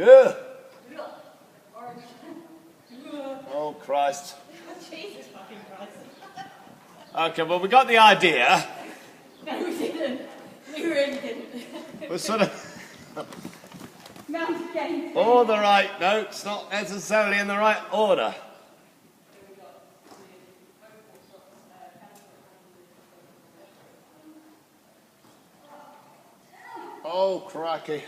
Ugh. Oh, Christ. Jesus fucking Christ. Okay, well, we got the idea. No, we didn't. We really didn't. We're sort of Mounted games. all the right notes, not necessarily in the right order. Oh, crikey.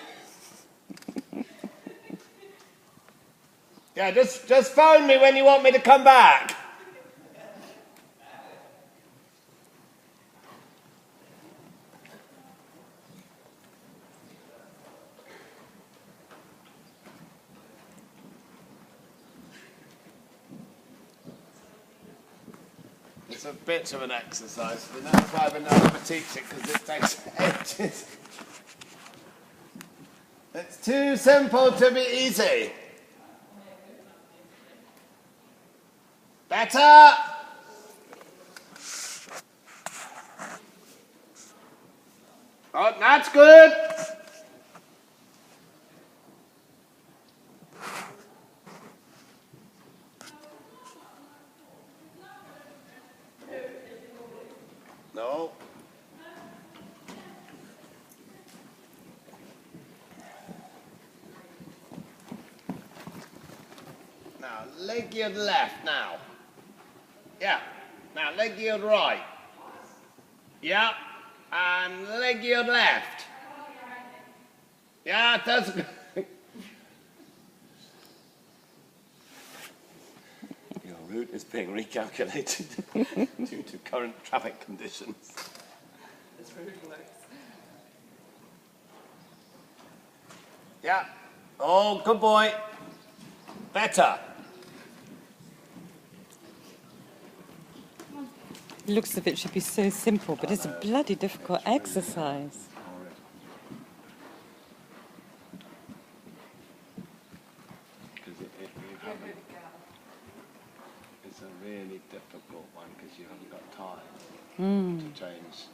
Yeah, just phone me when you want me to come back. It's a bit of an exercise, but that's why I've been able to teach it, because it takes ages. It's too simple to be easy. Better! Oh, that's good! No. Now, leg your left now. Yeah. Now, leg your right. Yeah. And leg your left. Yeah, that's good. Your route is being recalculated due to current traffic conditions. This really works. Yeah. Oh, good boy. Better. It looks as if it should be so simple, but it's a bloody difficult exercise. It's a really difficult one because you haven't got time to change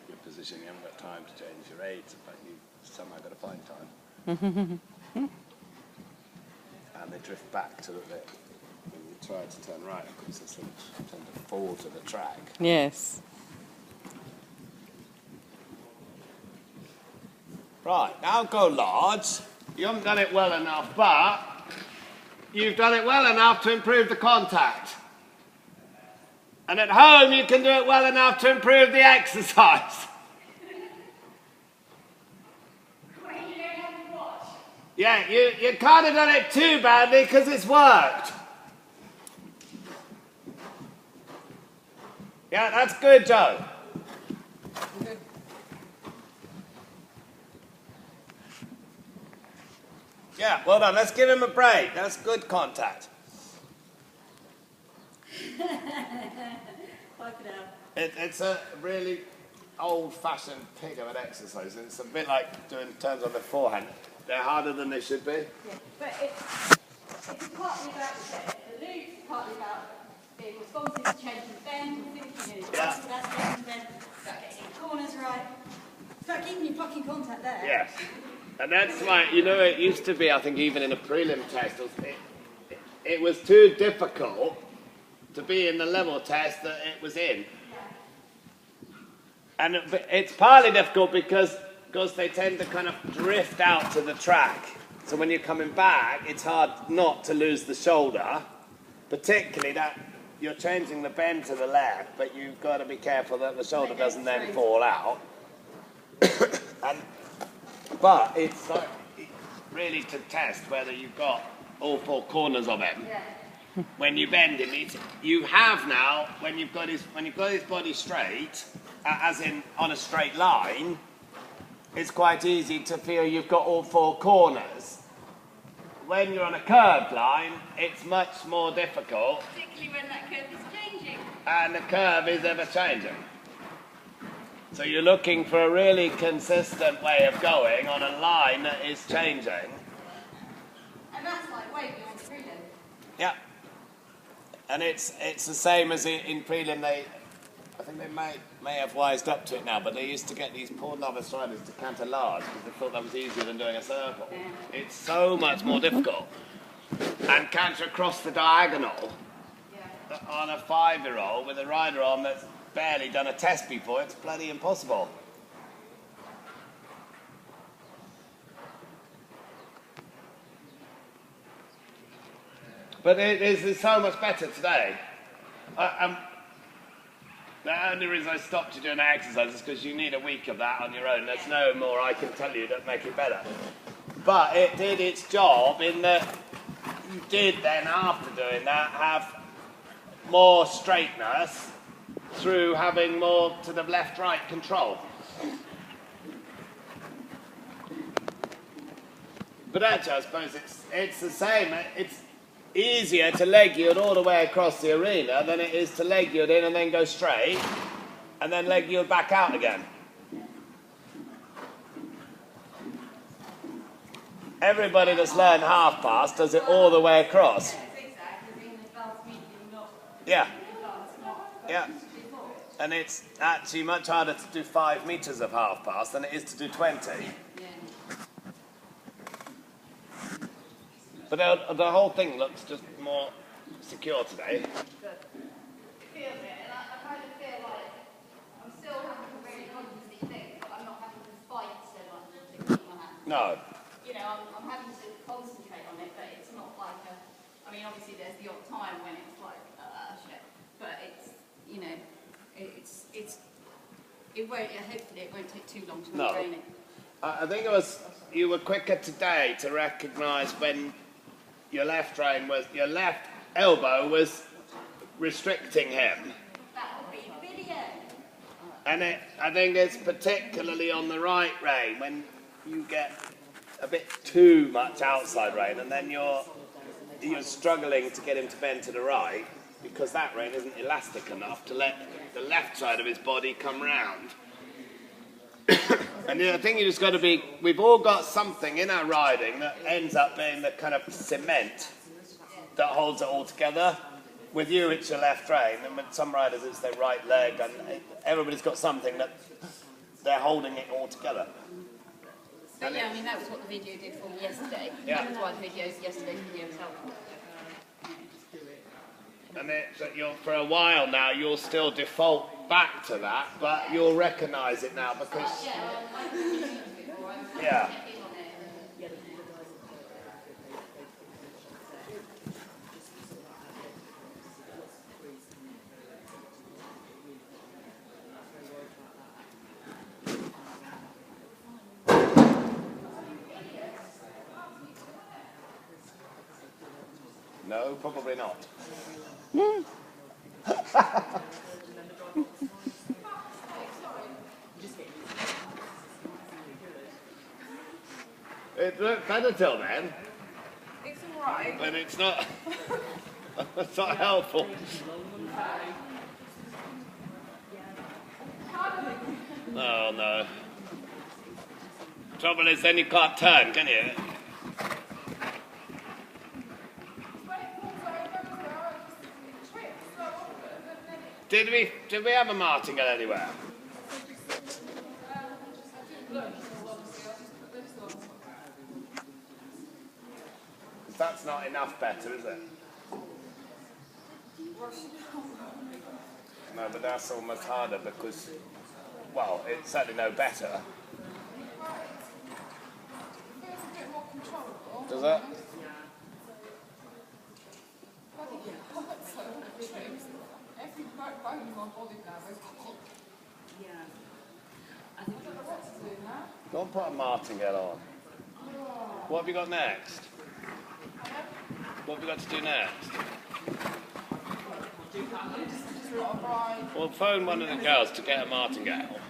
your position. You haven't got time to change your aids, but you somehow got to find time. And they drift back to the bit. When you try to turn right, of course, they sort of tend to fall to the track. Yes. Right, now go large. You haven't done it well enough, but you've done it well enough to improve the contact. And at home, you can do it well enough to improve the exercise. Yeah, you kind of done it too badly because it's worked. Yeah, that's good, Joe. Yeah, well done. Let's give him a break. That's good contact. It's a really old-fashioned pig of an exercise. It's a bit like doing turns on the forehand. They're harder than they should be. Yeah, but it's partly about the loop, partly about being responsive to changing the bend, thinking in advance about changing the bend, about getting your corners right. It's about keeping your fucking contact there. Yes. And that's why, you know, it used to be, I think, even in a prelim test, it was too difficult to be in the level test that it was in. And it's partly difficult because they tend to kind of drift out to the track. So when you're coming back, it's hard not to lose the shoulder, particularly that you're changing the bend to the left, but you've got to be careful that the shoulder doesn't then fall out. But it's like really to test whether you've got all four corners of him. Yeah. When you bend him, you have now, when you've got his body straight, as in on a straight line, it's quite easy to feel you've got all four corners. When you're on a curved line, it's much more difficult. Particularly when that curve is changing. And the curve is ever changing. So you're looking for a really consistent way of going on a line that is changing. And that's like way beyond prelim. Yeah. And it's the same as in prelim. I think they may have wised up to it now, but they used to get these poor novice riders to canter large because they thought that was easier than doing a circle. It's so much more difficult. And canter across the diagonal on a 5-year-old with a rider on that's barely done a test before, it's bloody impossible. But it is so much better today. The only reason I stopped you doing that exercise is because you need a week of that on your own. There's no more I can tell you that make it better. But it did its job in that you did then, after doing that, have more straightness through having more to the left-right control. But actually, I suppose it's the same. It's easier to leg yield all the way across the arena than it is to leg yield in and then go straight and then leg yield back out again. Everybody that's learned half pass does it all the way across. Yeah. Yeah. And it's actually much harder to do 5 meters of half pass than it is to do 20. But the whole thing looks just more secure today. It feels it, and I kind of feel like I'm still having to really consciously think, but I'm not having to fight so much to keep my hands. No. You know, I'm having to concentrate on it, but it's not like a. I mean, obviously there's the odd time when it's like shit, but it's, you know, it won't. Hopefully it won't take too long to retrain it. I think you were quicker today to recognise when your left elbow was restricting him. That would be video. And I think it's particularly on the right rein when you get a bit too much outside rein, and then you're struggling to get him to bend to the right because that rein isn't elastic enough to let the left side of his body come round. And I think you just got to be, we've all got something in our riding that ends up being the kind of cement that holds it all together. With you, it's your left rein, and with some riders, it's their right leg, and everybody's got something that they're holding it all together. But yeah, I mean, that was what the video did for me yesterday. Yeah. That's why yesterday's video was helpful. And for a while now, you'll still default back to that, but you'll recognise it now because... Yeah. No, probably not. It looked better till then. It's alright. But it's not. It's not helpful. Oh no. Trouble is, then you can't turn, can you? Did we have a martingale anywhere? That's not enough better, is it? No, but that's almost harder because, well, it's certainly no better. Does it? Go and put a martingale on. What have you got next? What have we got to do next? Well, phone one of the girls to get a martingale.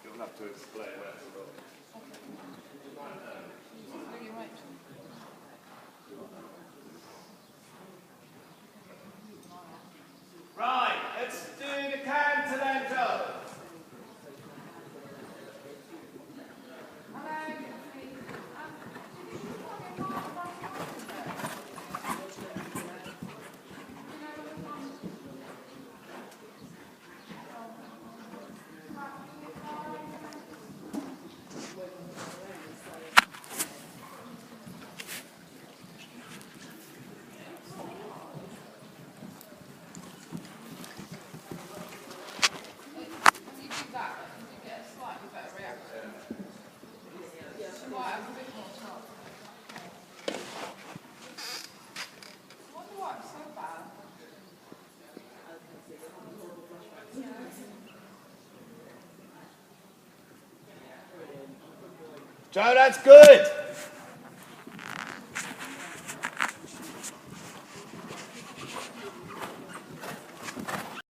You'll have to explain where to go. Right, let's Joe, that's good.